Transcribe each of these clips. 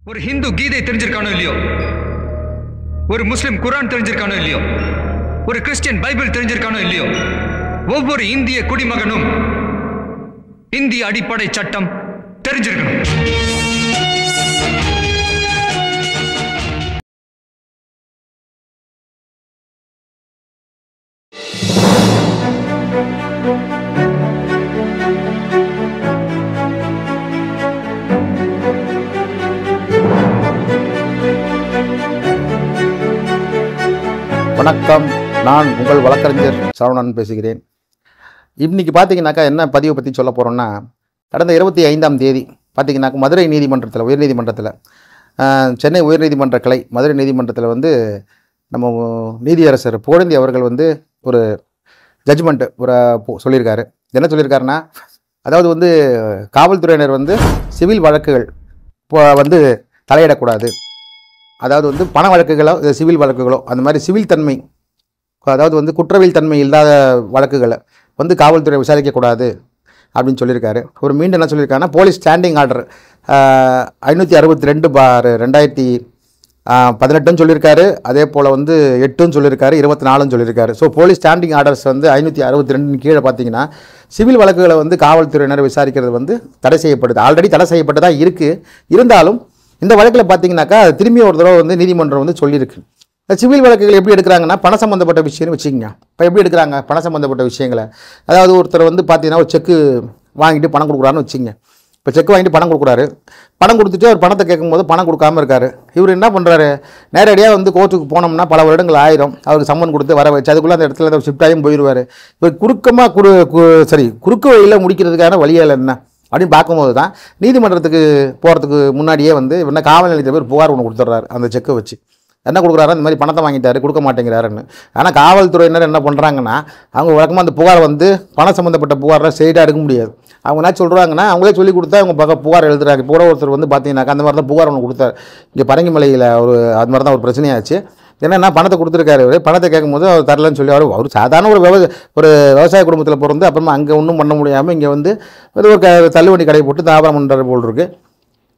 ஒரு ஹிந்து கீதை தெரிஞ்சிருக்கானோ இல்லையோ, ஒரு முஸ்லிம் குர்ஆன் தெரிஞ்சிருக்கானோ இல்லையோ, ஒரு கிறிஸ்டியன் பைபிள் தெரிஞ்சிருக்கானோ இல்லையோ, ஒவ்வொரு இந்திய குடிமகனும் இந்திய அடிப்படை சட்டம் தெரிஞ்சிருக்கணும். வணக்கம், நான் உங்கள் வழக்கறிஞர் சரவணன் பேசுகிறேன். இன்றைக்கி பார்த்தீங்கன்னாக்கா என்ன பதிவை பற்றி சொல்ல போகிறோன்னா, கடந்த 25ஆம் தேதி பார்த்தீங்கன்னாக்கா மதுரை நீதிமன்றத்தில், உயர்நீதிமன்றத்தில், சென்னை உயர்நீதிமன்ற கிளை மதுரை நீதிமன்றத்தில் நம்ம நீதியரசர் புகழேந்தி அவர்கள் ஒரு ஜட்ஜ்மெண்ட்டு சொல்லியிருக்காரு. என்ன சொல்லியிருக்காருன்னா, அதாவது காவல்துறையினர் சிவில் வழக்குகள் தலையிடக்கூடாது. அதாவது பண வழக்குகளோ சிவில் வழக்குகளோ அந்த மாதிரி சிவில் தன்மை, அதாவது குற்றவியல் தன்மை இல்லாத வழக்குகளை காவல்துறை விசாரிக்கக்கூடாது அப்படின்னு சொல்லியிருக்காரு. மீண்டும் என்ன சொல்லியிருக்காருன்னா, போலீஸ் ஸ்டாண்டிங் ஆர்டர் 562/2018 சொல்லியிருக்காரு. அதே போல் 8 சொல்லியிருக்காரு, 24 சொல்லியிருக்காரு. ஸோ போலீஸ் ஸ்டாண்டிங் ஆர்டர்ஸ் 562 கீழே பார்த்தீங்கன்னா சிவில் வழக்குகளை காவல்துறையினர் விசாரிக்கிறது தடை செய்யப்படுது. ஆல்ரெடி தடை செய்யப்பட்டு தான் இருக்குது. இருந்தாலும் இந்த வழக்கில் பார்த்தீங்கன்னாக்கா திரும்பி ஒரு தடவை நீதிமன்றம் சொல்லியிருக்கு. சிவில் வழக்குகள் எப்படி எடுக்கிறாங்கன்னா, பணம் சம்மந்தப்பட்ட விஷயம்னு வச்சுக்கோங்க. இப்போ எப்படி எடுக்கிறாங்க பணம் சம்மந்தப்பட்ட விஷயங்களை? அதாவது ஒருத்தர் பார்த்தீங்கன்னா ஒரு செக்கு வாங்கிட்டு பணம் கொடுக்குறாருன்னு வச்சுங்க. இப்போ செக்கு வாங்கிட்டு பணம் கொடுக்குறாரு. பணம் கொடுத்துட்டு அவர் பணத்தை கேட்கும்போது பணம் கொடுக்காமல் இருக்காரு. இவர் என்ன பண்ணுறாரு, நேரடியாக கோர்ட்டுக்கு போனோம்னா பல வருடங்கள் ஆயிரும். அவருக்கு சம்மன் கொடுத்து வர வச்சு அதுக்குள்ளே அந்த இடத்துல ஷிஃப்ட் ஆகியும் போயிடுவார். இவர் குறுக்கு வழியில் முடிக்கிறதுக்கான வழியால் என்ன அப்படின்னு பார்க்கும்போது தான் நீதிமன்றத்துக்கு போகிறதுக்கு முன்னாடியே என்ன காவல் நிலையத்தில் போய் புகார் ஒன்று கொடுத்துட்றாரு. அந்த செக்கை வச்சு என்ன கொடுக்குறாரு, இந்த மாதிரி பணத்தை வாங்கிட்டாரு, கொடுக்க மாட்டேங்கிறாருன்னு. ஆனால் காவல்துறையினர் என்ன பண்ணுறாங்கன்னா, அவங்க வழக்கமாக அந்த புகார் பணம் சம்மந்தப்பட்ட புகாரெலாம் ஸ்ட்ரெயிட்டாக எடுக்க முடியாது. அவங்க என்ன சொல்கிறாங்கன்னா, அவங்களே சொல்லி கொடுத்தா அவங்க பக்கம் புகார் எழுதுறாங்க. இப்போ ஒருத்தர் பார்த்தீங்கன்னாக்கா அந்த மாதிரி தான் புகார் ஒன்று கொடுத்தாரு. இங்கே பரங்கிமலையில் அது மாதிரி தான் ஒரு பிரச்சனையாச்சு. என்னென்னா பணத்தை கொடுத்துருக்காரு. பணத்தை கேட்கும்போது அவர் தரலன்னு சொல்லி அவர் சாதாரண ஒரு விவசாய குடும்பத்தில் பிறந்து அப்புறமா அங்கே ஒன்றும் பண்ண முடியாமல் இங்கே ஒரு தள்ளுவண்டி கடை போட்டு வியாபாரம் பண்ணுற போல் இருக்குது.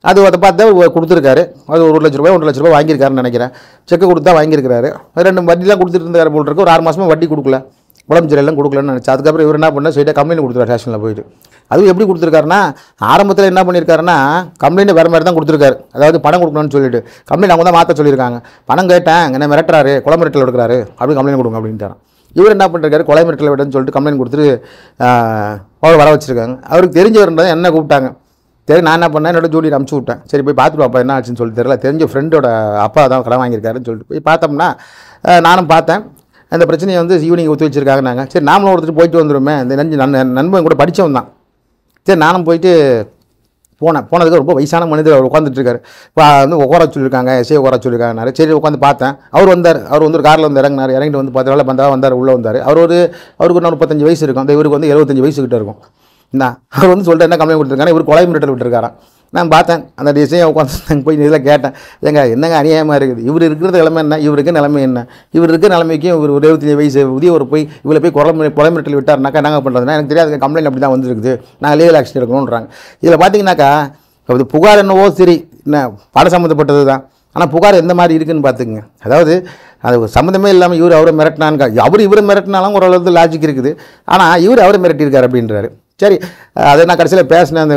அதை பார்த்து கொடுத்துருக்காரு. அது 1 லட்ச ரூபாய் 1.5 லட்ச ரூபாய் வாங்கியிருக்காருன்னு நினைக்கிறேன். செக்கு கொடுத்தா வாங்கியிருக்காரு. 2 வட்டிலாம் கொடுத்துட்டு இருந்தாரு போல் இருக்கு. ஒரு 6 மாதமாக வட்டி கொடுக்கல, உடம்பு சரியில்லாம் கொடுக்கலன்னு நினச்சி அதுக்கப்புறம் இவர் என்ன பண்ணால் ஸ்ட்ரெயிட்டாக கம்ப்ளைண்ட் கொடுத்துருக்காரு ஸ்டேஷனில் போயிட்டு. அதுவும் எப்படி கொடுத்துருக்காருன்னா, ஆரம்பத்தில் என்ன பண்ணியிருக்காருன்னா கம்ப்ளைண்ட் வேறு மாதிரி தான் கொடுத்துருக்காரு. அதாவது பணம் கொடுக்கணும்னு சொல்லிட்டு கம்ப்ளைண்ட் அவங்க தான் மாற்ற சொல்லியிருக்காங்க. பணம் கேட்டேன், என்ன மிரட்டுறாரு, கொலை மிரட்டல் எடுக்கிறாரு, அப்படி கம்ப்ளைண்ட் கொடுங்க அப்படின்ட்டார். இவர் என்ன பண்ணிருக்காரு, கொலை மிரட்டல் விடுன்னு சொல்லிட்டு கம்ப்ளைண்ட் கொடுத்துட்டு வர வச்சுருக்காங்க. அவருக்கு தெரிஞ்சவர்ன்றதை என்ன கூப்பிட்டாங்க. சரி, நான் என்ன பண்ணேன், என்னோட ஜூனியர் அனுப்பிச்சி விட்டேன். சரி போய் பார்த்துட்டு அப்பா என்ன ஆச்சுன்னு சொல்லி தெரியல. தெரிஞ்ச ஃப்ரெண்டோட அப்பா தான் கடன் வாங்கியிருக்காருன்னு சொல்லிட்டு போய் பார்த்தோம்னா, நானும் பார்த்தேன். அந்த பிரச்சனையை ஈவினிங் ஒத்து வச்சுருக்காங்க. நாங்கள் சரி நாமளும் ஒருத்தர் போயிட்டு வந்துடுமே, இந்த நண்பன் கூட படித்தவன் தான். சரி நானும் போயிட்டு போனதுக்கு ரொம்ப வயசான மனிதர் அவர் உட்காந்துட்டுருக்காரு. இப்போ உட்கார சொல்லியிருக்காங்க, உட்கார சொல்லியிருக்காங்க. சரி உட்காந்து பார்த்தேன். அவர் வந்தார். அவர் ஒரு காரில் இறங்கினார். இறங்கிட்டு பார்த்து வந்தார் உள்ளே வந்தார். அவருக்கு ஒரு 35 வயசு இருக்கும். அந்த இவருக்கு 75 வயசுக்கிட்ட இருக்கும். என்ன அவர் சொல்லிட்டு என்ன கம்ப்ளைண்ட் கொடுத்துருக்காங்க, இவர் கொலை மிரட்டல் விட்டுருக்காரான். நான் பார்த்தேன் அந்த டிசைனை உட்காந்து போய் இதில் கேட்டேன், என்னங்க அநியாயமாக இருக்குது, இவர் இருக்கிற நிலைமை என்ன, இவருக்கு நிலைமை என்ன, இவர் இருக்கிற நிலைமைக்கும் இவர் 25 வயசு உதவி போய் இவளை போய் கொலை மிரட்டல் விட்டார்னாக்கா நாங்கள் பண்ணுறதுனா எனக்கு தெரியாது, கம்ப்ளைண்ட் அப்படி தான் வந்துருக்குது, நாங்கள் லீகல் ஆக்ஷன் எடுக்கணுன்றாங்க. இதில் பார்த்தீங்கன்னா அது புகார் என்னவோ சரி, என்ன பணம் சம்மந்தப்பட்டது தான். ஆனால் புகார் எந்த மாதிரி இருக்குதுன்னு பார்த்துக்குங்க. அதாவது அது சம்மந்தமே இல்லாமல் இவர் அவரை மிரட்டினான்னு, இவரை மிரட்டினாலும் ஓரளவுக்கு லாஜிக் இருக்குது. ஆனால் இவர் அவரை மிரட்டியிருக்காரு அப்படின்றாரு. சரி, அதை நான் கடைசியில் பேசினேன்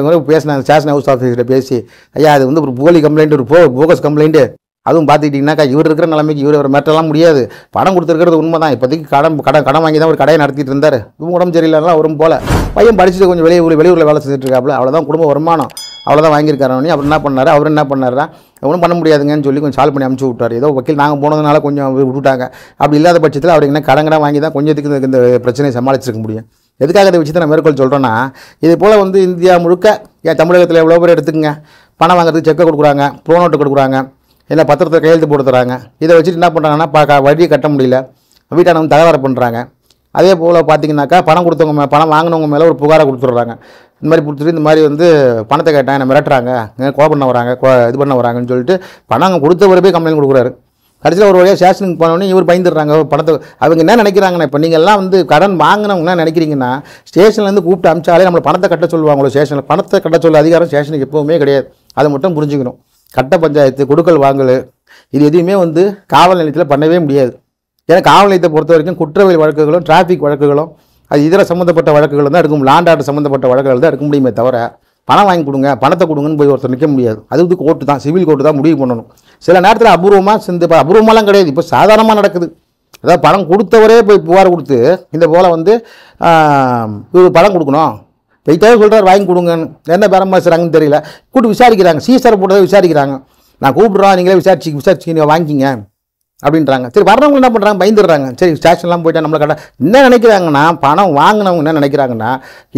ஸ்டேஷன் ஹவுஸ் ஆஃபீஸில் பேசி, ஐயா அது ஒரு போலி கம்ப்ளைண்ட், ஒரு போகஸ் கம்ப்ளைண்ட்டு. அதுவும் பார்த்துக்கிட்டிங்கனாக்கா இவர் இருக்கிற நிலைமைக்கு இவர் மிரட்டலாம் முடியாது. பணம் கொடுத்துருக்கிறது உண்மை தான். இப்போதைக்கு கடன் வாங்கி தான் ஒரு கடையை நடத்திட்டு இருந்தார். உடம்பு சரியில்லைனா வரும் போல் பையன் படிச்சுட்டு கொஞ்சம் வெளியூரில் வேலை செஞ்சுட்டு இருக்காப்புல, அவ்வளோதான் குடும்ப வருமானம், அவ்வளோதான் வாங்கியிருக்காரு. அவர் என்ன பண்ணார், என்ன பண்ணார்னா ஒன்றும் பண்ண முடியாதுங்கன்னு சொல்லி கொஞ்சம் சால்வ் பண்ணி அனுப்பிச்சி விட்டார். ஏதோ வக்கீல் நாங்கள் போனதுனால கொஞ்சம் விட்டுட்டாங்க. அப்படி இல்லாத பட்சத்தில் அவர் என்ன கடன் வாங்கி தான் கொஞ்சத்துக்கு இந்த பிரச்சனையை சமாளிச்சிருக்க முடியும். எதுக்காக இந்த விஷயத்தை நான் மேற்கொள் சொல்கிறேன்னா, இது போல் இந்தியா முழுக்க தமிழகத்தில் எவ்வளோ பேர் எடுத்துக்கங்க, பணம் வாங்குறதுக்கு செக்கை கொடுக்குறாங்க, ப்ரோ நோட்டு கொடுக்குறாங்க, இல்லை பத்திரத்தை கையெழுத்து போட்டு தராங்க. இதை வச்சுட்டு என்ன பண்ணுறாங்கன்னா வட்டியை கட்ட முடியல, வீட்டானவங்க தகராறு பண்ணுறாங்க. அதே போல் பார்த்தீங்கன்னாக்கா பணம் கொடுத்தவங்க பணம் வாங்கினவங்க மேலே ஒரு புகாரை கொடுத்துட்றாங்க. இந்த மாதிரி கொடுத்துட்டு இந்த மாதிரி பணத்தை கேட்டேன், என்ன மிரட்டுறாங்க, கொலை பண்ண வராங்க, இது பண்ண வராங்கன்னு சொல்லிட்டு பணம் கொடுத்தவரை போய் கம்ப்ளைண்ட் கொடுக்குறாரு. கடைசியில் ஒரு வழியாக ஸ்டேஷனுக்கு போனோடனே இவர் பயந்துடுறாங்க பணத்தை. அவங்க என்ன நினைக்கிறாங்கன்னா, இப்போ நீங்கள் எல்லாம் கடன் வாங்கினவங்க என்ன நினைக்கிறீங்கன்னா, ஸ்டேஷன்லேருந்து கூப்பிட்டு அமிச்சாலே நம்மளை பணத்தை கட்ட சொல்லுவாங்களோ, ஸ்டேஷனில் பணத்தை கட்ட சொல்ல அதிகாரம் ஸ்டேஷனுக்கு எப்போவுமே கிடையாது. அதை மட்டும் புரிஞ்சுக்கணும். கட்ட பஞ்சாயத்து, கொடுக்கல் வாங்கல், இது எதுவுமே வந்து காவல் நிலையத்தில் பண்ணவே முடியாது. ஏன்னா காவல் நிலையத்தை பொறுத்த வரைக்கும் குற்றவியல் வழக்குகளும் டிராஃபிக் வழக்குகளும் அது இதர சம்மந்தப்பட்ட வழக்குகள் தான் இருக்கும், லேண்ட் ஆர்டர் சம்மந்தப்பட்ட வழக்குகள் தான் எடுக்க முடியுமே தவிர பணம் வாங்கி கொடுங்க, பணத்தை கொடுங்கன்னு போய் ஒருத்தர் நிற்க முடியாது. அது வந்து கோர்ட்டு தான், சிவில் கோர்ட்டு தான் முடிவு பண்ணணும். சில நேரத்தில் அபூர்வமாலாம் கிடையாது, இப்போ சாதாரணமாக நடக்குது. அதாவது பணம் கொடுத்தவரே போய் புகார் கொடுத்து இந்த போல் வந்து இவர் பணம் கொடுக்கணும், வெயிட்டாகவே சொல்கிறார் வாங்கி கொடுங்கன்னு, என்ன பேரம் பேசுகிறாங்கன்னு தெரியல, கூப்பிட்டு விசாரிக்கிறாங்க, சீசரை போட்டதை விசாரிக்கிறாங்க, நான் கூப்பிட்றோம் நீங்களே விசாரிச்சு நீங்கள் வாங்கிக்கிங்க அப்படின்றாங்க. சரி, வர்றவங்க என்ன பண்ணுறாங்க, பயந்துடுறாங்க. சரி, ஸ்டேஷன்லாம் போயிட்டா நம்மளை கடை என்ன நினைக்கிறாங்கன்னா, பணம் வாங்கினவங்க என்ன நினைக்கிறாங்கன்னா,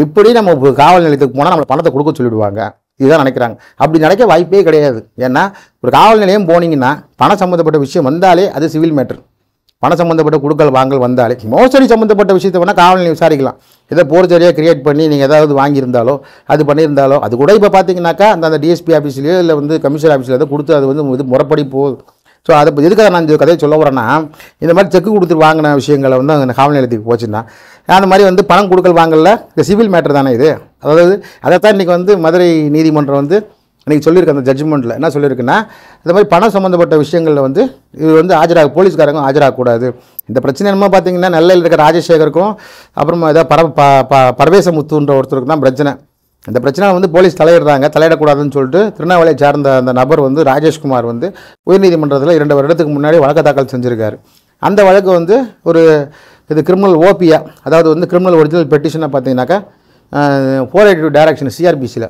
இப்படி நம்ம காவல் நிலையத்துக்கு போனால் நம்மளை பணத்தை கொடுக்க சொல்லிவிடுவாங்க, இதுதான் நினைக்கிறாங்க. அப்படி நினைக்க வாய்ப்பே கிடையாது. ஏன்னா ஒரு காவல் நிலையம் போனீங்கன்னா பணம் சம்மந்தப்பட்ட விஷயம் வந்தாலே அது சிவில் மேட்ரு. பணம் சம்மந்தப்பட்ட கொடுக்கல் வாங்கல் வந்தாலே, மோசடி சம்மந்தப்பட்ட விஷயத்தை வேணால் காவல் நிலையம் விசாரிக்கலாம். ஏதோ போர்ஜரியாக கிரியேட் பண்ணி நீங்கள் ஏதாவது வாங்கியிருந்தாலோ அது பண்ணியிருந்தாலோ அது கூட இப்போ பார்த்தீங்கன்னாக்கா அந்த டிஎஸ்பி ஆஃபீஸ்லேயோ இல்லை வந்து கமிஷனர் ஆஃபீஸில் ஏதோ கொடுத்து அது வந்து இது முறைப்படி போகுது. ஸோ அதை எதுக்காக நான் இந்த கதையை சொல்ல வரேன்னா, இந்த மாதிரி செக்கு கொடுத்து வாங்கின விஷயங்களை வந்து அந்த காவல் நிலையத்துக்கு போச்சுன்னா அந்த மாதிரி வந்து பணம் கொடுக்கல் வாங்கல இந்த சிவில் மேட்டர் தானே இது. அதாவது அதைத்தான் இன்றைக்கி வந்து மதுரை நீதிமன்றம் வந்து இன்றைக்கி சொல்லியிருக்கு. அந்த ஜட்ஜ்மெண்ட்டில் என்ன சொல்லியிருக்குன்னா, இந்த மாதிரி பணம் சம்மந்தப்பட்ட விஷயங்களில் வந்து இது வந்து போலீஸ்காரங்க ஆஜராகக்கூடாது. இந்த பிரச்சனை என்னமோ பார்த்தீங்கன்னா நெல்லையில் இருக்கிற ராஜசேகருக்கும் அப்புறமா ஏதாவது பரவேசமுத்துன்ற ஒருத்தருக்கு தான் பிரச்சனை. இந்த பிரச்சனை வந்து போலீஸ் தலையிடக்கூடாதுன்னு சொல்லிட்டு திருநாவளையை சார்ந்த அந்த நபர் வந்து ராஜேஷ்குமார் வந்து உயர்நீதிமன்றத்தில் 2 வருடத்துக்கு முன்னாடி வழக்கு தாக்கல் செஞ்சுருக்காரு. அந்த வழக்கு வந்து ஒரு இது கிரிமினல் ஓபியா, அதாவது வந்து கிரிமினல் ஒரிஜினல் பெட்டிஷனை பார்த்தீங்கன்னாக்கா 482 டைரக்ஷன் சிஆர்பிசியில்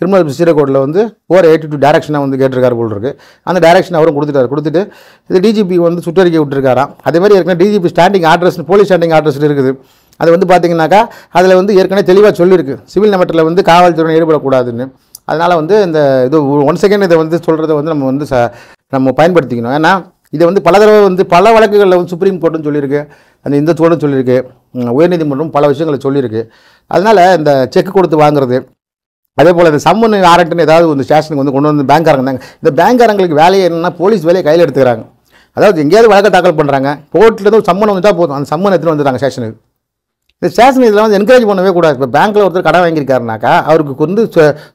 கிரிமினல் ப்ரொசீஜர் கோடில் வந்து 482 டைரக்ஷனாக வந்து கேட்டிருக்காரு போல் இருக்குது. அந்த டைரக்ஷன் அவரும் கொடுத்துட்டு இது டிஜிபி வந்து சுற்றறிக்கை விட்டுருக்காராம். அதேமாதிரி ஏற்கனவே DGP standing orders, police standing orders இருக்குது. அது வந்து பார்த்தீங்கன்னாக்கா அதில் வந்து ஏற்கனவே தெளிவாக சொல்லியிருக்கு, சிவில் மேட்டரில் வந்து காவல்துறை ஈடுபடக்கூடாதுன்னு. அதனால் வந்து இந்த இது 1 செகண்ட் இதை வந்து சொல்கிறத வந்து நம்ம பயன்படுத்திக்கணும். ஏன்னா இதை வந்து பல தடவை வந்து பல வழக்குகளில் வந்து சுப்ரீம் கோர்ட்டுன்னு சொல்லியிருக்கு, அந்த இந்த கோர்ட்டும் சொல்லியிருக்கு, உயர்நீதிமன்றம் பல விஷயங்களை சொல்லியிருக்கு. அதனால் இந்த செக் கொடுத்து வாங்குறது, அதே போல் இந்த சம்மன் வாரண்ட்டுன்னு ஏதாவது வந்து ஸ்டேஷனுக்கு வந்து கொண்டு வந்து பேங்க்காரங்க தாங்க. இந்த பேங்க்காரங்களுக்கு வேலையை என்னென்னா போலீஸ் வேலையை கையில் எடுத்துக்கிறாங்க. அதாவது எங்கேயாவது வழக்கை தாக்கல் பண்ணுறாங்க, கோர்ட்லேருந்து ஒரு சம்மன் வந்துட்டால் போதும், அந்த சம்மன் எடுத்துகிட்டு வந்துடுறாங்க ஸ்டேஷனுக்கு. இந்த ஸ்டேஷன் இதில் வந்து என்கரேஜ் பண்ணவே கூடாது. இப்போ பேங்க்கில் ஒருத்தர் கடன் வாங்கியிருக்காருனாக்கா அவருக்கு வந்து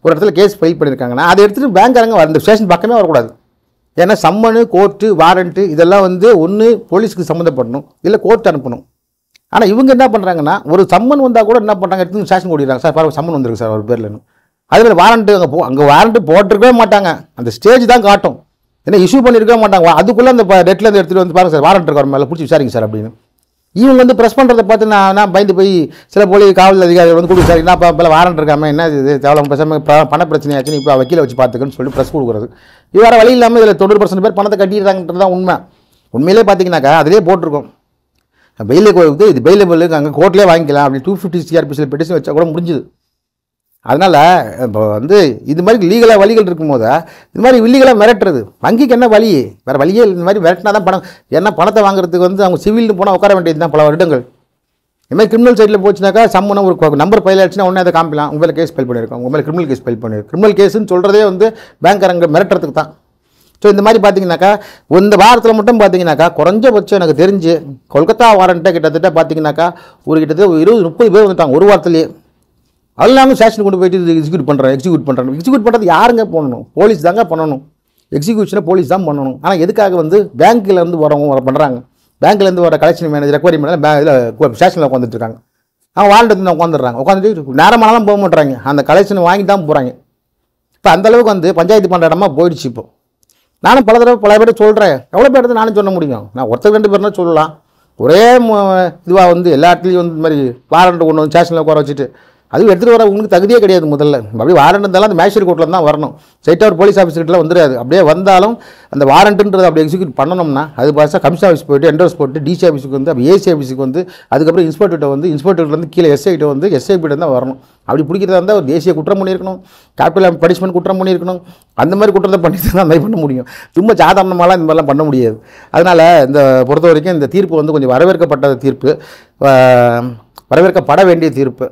ஒரு இடத்துல கேஸ் ஃபைல் பண்ணியிருக்காங்கன்னா அதை எடுத்துகிட்டு பேங்க்காரங்க அந்த ஸ்டேஷன் பக்கமே வரக்கூடாது. ஏன்னா சம்மனு, கோர்ட்டு, வாரண்ட்டு இதெல்லாம் வந்து ஒன்று போலீஸுக்கு சம்மந்தப்படணும், இல்லை கோர்ட் அனுப்பணும். ஆனால் இவங்க என்ன பண்ணுறாங்கன்னா ஒரு சம்மன் வந்தால் கூட என்ன பண்ணுறாங்க, எடுத்து ஸ்டேஷன் ஓடிடுறாங்க, சார் பரவாயில்ல சம்மன் வந்துருக்கு சார் அவர் பேரில். அதேமாதிரி வாரண்ட்டு அங்கே வாரண்ட்டு போட்டிருக்கவே மாட்டாங்க, அந்த ஸ்டேஜ் தான் காட்டும், ஏன்னா இஷ்யூ பண்ணியிருக்கவே மாட்டாங்க. அதுக்குள்ளே அந்த டெட்லேருந்து எடுத்துகிட்டு வந்து பாருங்கள் சார் வாரண்ட் இருக்க மேலே பிடிச்சி விசாரிங்க சார் அப்படின்னு. இவங்க வந்து ப்ரெஸ் பண்ணுறதை பார்த்து நான் பயந்து போய் சில போலீஸ் காவல் அதிகாரிகள் வந்து கொடுக்கு சார் என்ன இப்போ வாரண்ட் இருக்காமல் என்ன இது தேவலாம் பேசாமல் பண பிரச்சனையாச்சுன்னு இப்போ வக்கீலை வச்சு பார்த்துக்குன்னு சொல்லி ப்ரெஸ் கொடுக்குறது. இது வேறு வழி இல்லாமல் இதில் 90% பேர் பணத்தை கட்டிடுறாங்கன்றது தான் உண்மை. உண்மையிலே பார்த்தீங்கன்னாக்கா அதிலே போட்டிருக்கோம் பெயிலுக்கு, இது பெயிலபிளுக்கு அங்கே கோர்ட்லேயே வாங்கிக்கலாம் அப்படி 250 சிஆர்பிசியில் பெட்டிஷன் வச்சா கூட முடிஞ்சுது. அதனால் இப்போ வந்து இது மாதிரி லீகலாக வழிகள் இருக்கும்போது இது மாதிரி இல்லீகலாக மிரட்டுறது வங்கிக்கு என்ன வழி, வேறு வழியே இந்த மாதிரி மிரட்டினா தான் பணம். ஏன்னா பணத்தை வாங்குறதுக்கு வந்து அவங்க சிவில்னு போனால் உட்கார வேண்டியது தான் பல வருடங்கள். இதுமாதிரி கிரிமினல் சைடில் போச்சுனாக்கா சம்மனை ஒரு நம்பர் ஃபைல் ஆச்சுன்னா உடனே அதை காமிக்கலாம், உங்கள் மேலே கேஸ் ஃபைல் பண்ணியிருக்கோம், உங்கள் மேலே கிரிமினல் கேஸ் ஃபைல் பண்ணியிருக்கோம். கிரிமினல் கேஸுன்னு சொல்கிறதே வந்து பேங்க்காரங்க மிரட்டுறதுக்கு தான். ஸோ இந்த மாதிரி பார்த்தீங்கன்னாக்கா இந்த வாரத்தில் மட்டும் பார்த்தீங்கன்னாக்கா குறைஞ்சபட்சம் எனக்கு தெரிஞ்சு கொல்கத்தா வாரண்ட்டை கிட்டத்தட்ட பார்த்தீங்கன்னாக்கா கிட்டத்தட்ட 20-30 பேர் வந்துட்டாங்க ஒரு வாரத்துலேயே. அது இல்லாமல் ஸ்டேஷனுக்கு கொண்டு போயிட்டு எக்ஸிக்யூட் பண்ணுறது யாருங்க பண்ணணும், போலீஸ் தாங்க பண்ணணும். எக்ஸிக்யூஷனை போலீஸ் தான் பண்ணணும். ஆனால் எதுக்காக வந்து பேங்க்லேருந்து வரவங்க பண்ணுறாங்க, பேங்க்லேருந்து வர கலெக்ஷன் மேனேஜர் ரெக்வரி மேலே இதில் ஸ்டேஷனில் உட்காந்துட்டு இருக்காங்க. அவன் வாரண்ட் வந்து உட்காந்துடுறாங்க, உட்காந்துட்டு நேரமானாலும் போக மாட்டுறாங்க, அந்த கலெக்ஷனை வாங்கி தான் போகிறாங்க. இப்போ அந்தளவுக்கு வந்து பஞ்சாயத்து பண்ணுற இடமா போயிடுச்சு. இப்போ நானும் பல பேர் சொல்கிறேன், எவ்வளோ பேர் நானும் சொல்ல முடியும், நான் ஒருத்தர் 2 பேர்னா சொல்லலாம். ஒரே இதுவாக வந்து எல்லா இடத்துலையும் வந்து இந்த மாதிரி வாரண்ட் கொண்டு வந்து ஸ்டேஷனில் உட்கார வச்சுட்டு அது எடுத்துகிட்டு வர உங்களுக்கு தகுதியே கிடையாது. முதல்ல அப்படியே வாரண்ட் இருந்தாலும் அந்த மேஜிஸ்ட்ரேட் கோர்ட்டில் தான் வரணும், ஸ்ட்ரைட்டாக ஒரு போலீஸ் ஆஃபீஸர்கிட்ட வந்துடாது. அப்படியே வந்தாலும் அந்த வாரண்ட்டுன்றது அப்படி எக்ஸிக்யூட் பண்ணணும்னா அது பார்த்தா கமிஷன் ஆஃபீஸ் போய்ட்டு என்டர்ஸ் போட்டு டிசி ஆஃபீஸுக்கு வந்து அப்போ ஏசி ஆஃபீஸுக்கு வந்து அதுக்கப்புறம் இன்ஸ்பெக்டர்கிட்ட வந்து இன்ஸ்பெக்டர்லேருந்து கீழே எஸ்ஐகிட்ட வந்து எஸ்ஐபிட்ட தான் வரணும். அப்படி பிடிக்கிறதா இருந்தால் ஒரு தேசிய குற்றம் பண்ணியிருக்கணும், கேபிட்டல் பனிஷ்மெண்ட் குற்றம் பண்ணியிருக்கணும். அந்த மாதிரி குற்றத்தை பண்ணிட்டு தான் அந்த மாதிரி பண்ண முடியும். சும்மா சாதாரணமாலாம் இந்த மாதிரிலாம் பண்ண முடியாது. அதனால் இந்த பொறுத்த வரைக்கும் இந்த தீர்ப்பு வந்து கொஞ்சம் வரவேற்கப்பட்ட தீர்ப்பு, வரவேற்கப்பட வேண்டிய தீர்ப்பு.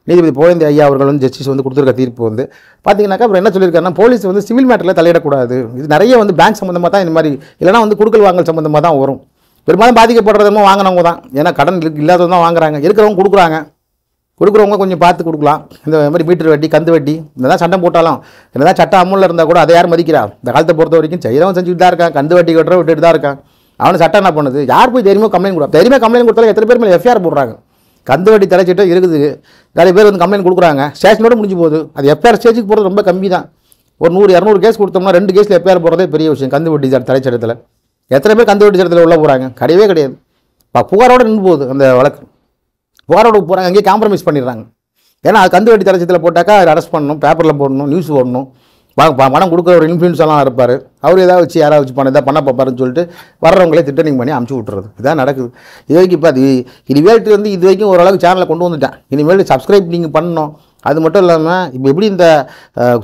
நீதிபதி புகழேந்தி ஐயா அவர்கள் வந்து ஜஸ்டிஸ் வந்து கொடுத்துருக்க தீர்ப்பு வந்து பார்த்தீங்கன்னாக்கா அப்புறம் என்ன சொல்லியிருக்காருன்னா போலீஸ் வந்து சிவில் மேட்டரில் தலையிடக்கூடாது. இது நிறைய வந்து பேங்க் சம்மந்தமாக தான் இந்த மாதிரி, இல்லைனா வந்து கொடுக்கல் வாங்கல் சம்மந்தமாக தான் வரும். பெரும்பாலும் பாதிக்கப்படுறதுமோ வாங்கினவங்க தான், ஏன்னா கடன் இல்லாதவங்க தான் வாங்குறாங்க, இருக்கிறவங்க கொடுக்குறாங்க. கொடுக்குறவங்க கொஞ்சம் பார்த்து கொடுக்கலாம். இந்த மாதிரி மீட்டர் வட்டி, கந்து வட்டி, என்னதான் சட்டம் போட்டாலும், என்னதான் சட்டம் அமுலில் இருந்தால் கூட அதை யார் மதிக்கிறா? இந்த காலத்தை பொறுத்த வரைக்கும் செய்கிறவன் செஞ்சுட்டு தான் இருக்கான், கந்து வட்டி கட்டுற விட்டுட்டு தான் இருக்கான். அவனை சட்டம் என்ன பண்ணுது? யார் போய் தைரியமாக கம்ப்ளைண்ட் கொடுப்பா? தைரியமாக கம்ப்ளைண்ட் கொடுத்தாலும் எத்தனை பேர் மேலே எஃப்ஐஆர் போடுறாங்க? கந்து வட்டி தலைச்சிட்டு இருக்குது, நிறைய பேர் வந்து கம்ப்ளைண்ட் கொடுக்குறாங்க, ஸ்டேஷனோட முடிஞ்சு போகுது. அது எஃப்ஐஆர் ஸ்டேஜுக்கு போகிறது ரொம்ப கம்மி தான். ஒரு 100-200 கேஸ் கொடுத்தோம்னா 2 கேஸில் எஃப்ஐஆர் போகிறதே பெரிய விஷயம். கந்து வட்டி தலைச்சட்டத்தில் எத்தனை பேர் கந்து வட்டி சட்டத்தில் உள்ள போகிறாங்க? கிடையவே கிடையாது. புகாரோடு நின்று போகுது அந்த வழக்கு. புகாரோடு போகிறாங்க, அங்கேயே காம்ப்ரமைஸ் பண்ணிடுறாங்க. ஏன்னா அது கந்து வட்டி தலைச்சத்தில் போட்டாக்கா அதை அரெஸ்ட் பண்ணணும், பேப்பரில் போடணும், நியூஸ் போடணும், பணம் கொடுக்குற ஒரு இன்ஃப்ளூயன்ஸ் எல்லாம் இருப்பார், அவர் ஏதாவது வச்சு யாராவது வச்சு பணம் பண்ண பார்ப்பாருன்னு சொல்லிட்டு வர்றவங்களே திட்டனிங் பண்ணி அமுச்சு விட்டுறது. இதான் நடக்குது இது வரைக்கும். இப்போ அது இனிமேல்ட்டு வந்து இது வரைக்கும் ஓரளவுக்கு சேனலை கொண்டு வந்துட்டேன். இனிமேல் சப்ஸ்கிரைப் நீங்கள் பண்ணணும். அது மட்டும் இல்லாமல் இப்போ எப்படி இந்த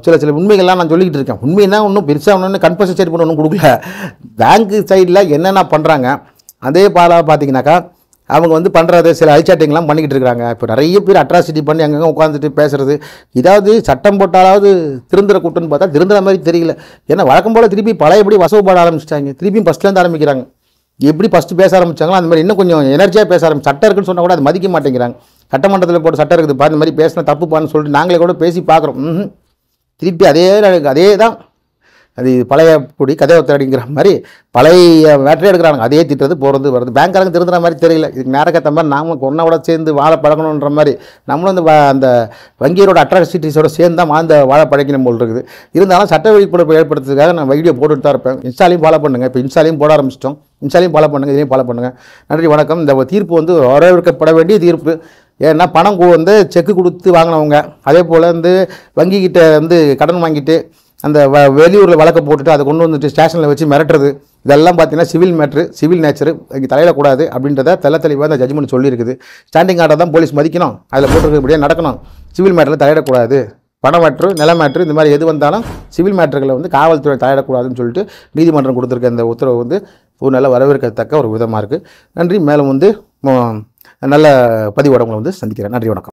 சில உண்மைகள்லாம் நான் சொல்லிக்கிட்டு இருக்கேன். உண்மைன்னா ஒன்றும் பெருசாக ஒன்று கன்ஃபர்ஷன் ஸ்டேட் பண்ண ஒன்றும் கொடுக்கல. பேங்க்கு சைடில் என்னென்ன பண்ணுறாங்க அதே பாலாக பார்த்தீங்கன்னாக்கா அவங்க வந்து பண்ணுறது சில அழிச்சாட்டிங்கெலாம் பண்ணிக்கிட்டு இருக்கிறாங்க. இப்போ நிறைய பேர் அட்ராசிட்டி பண்ணி அங்கங்கே உட்காந்துட்டு பேசுகிறது. இதாவது சட்டம் போட்டாலாவது திருந்துற கூட்டம்னு பார்த்தா திருந்துற மாதிரி தெரியல. ஏன்னா வழக்கம் போல் திருப்பி பழையபடி வசவுபாட ஆரம்பிச்சிட்டாங்க. திருப்பியும் ஃபஸ்ட்லேருந்து ஆரம்பிக்கிறாங்க. எப்படி ஃபஸ்ட்டு பேச ஆரம்பித்தாங்களோ அந்த மாதிரி இன்னும் கொஞ்சம் எனர்ஜியாக பேச ஆரம்பிச்சு. சட்டம் இருக்குன்னு சொன்னால் கூட அது மதிக்க மாட்டேங்கிறாங்க. சட்டமன்றத்தில் போட்டு சட்டம் இருக்குதுப்பா, இந்த மாதிரி பேசினா தப்புப்பான்னு சொல்லிட்டு நாங்களே கூட பேசி பார்க்குறோம். திருப்பி அதே தான். அது பழைய குடி கதை ஒத்தடிங்கிற மாதிரி பழைய வேட்டரை எடுக்கிறாங்க. அதே திட்டது போகிறது வருது. பேங்க்காரங்க திருந்துற மாதிரி தெரியல. இதுக்கு நேரக்கத்த மாதிரி நாமளும் ஒன்றாவோட சேர்ந்து வாழை பழகணுன்ற மாதிரி நம்மளும் அந்த வங்கியரோட அட்ராசிட்டிஸோட சேர்ந்து தான் வாழ்ந்த வாழை பழக்கணும் போல் இருக்குது. இருந்தாலும் சட்ட விழிப்புணர்வு ஏற்படுத்துறதுக்காக நான் வீடியோ போட்டுட்டு தான் இருப்பேன். இன்ஸ்டாலையும் ஃபாலோ பண்ணுங்கள். இப்போ இன்ஸ்டாலையும் போட ஆரம்பிச்சிட்டோம். இன்ஸ்டாலையும் ஃபாலோ பண்ணுங்கள், இதையும் ஃபாலோ பண்ணுங்கள். நன்றி, வணக்கம். இந்த தீர்ப்பு வந்து வரவேற்கப்பட வேண்டிய தீர்ப்பு. ஏன்னா பணம் வந்து செக்கு கொடுத்து வாங்கினவங்க, அதே போல் வந்து வங்கிக்கிட்ட வந்து கடன் வாங்கிட்டு அந்த வெளியூரில் வழக்கை போட்டுட்டு அதை கொண்டு வந்துட்டு ஸ்டேஷனில் வச்சு மிரட்டுறது, இதெல்லாம் பார்த்தீங்கன்னா சிவில் மேட்ரு, சிவில் நேச்சரு, இங்கே தலையிடக்கூடாது அப்படின்றத தெளிவாக அந்த ஜட்ஜ்மெண்ட் சொல்லியிருக்குது. ஸ்டாண்டிங் ஆர்டர் தான் போலீஸ் மதிக்கணும், அதில் போட்டுருக்கபடியே நடக்கணும். சிவில் மேட்டரில் தலையிடக்கூடாது. பண மேட்ரு, நில மேட்ரு, இந்த மாதிரி எது வந்தாலும் சிவில் மேட்டர்களை வந்து காவல்துறை தலையிடக்கூடாதுன்னு சொல்லிட்டு நீதிமன்றம் கொடுத்துருக்க இந்த உத்தரவு வந்து ஒரு நல்ல வரவேற்கத்தக்க ஒரு விதமாக இருக்குது. நன்றி. மேலும் வந்து நல்ல பதிவோட உங்களை வந்து சந்திக்கிறேன். நன்றி, வணக்கம்.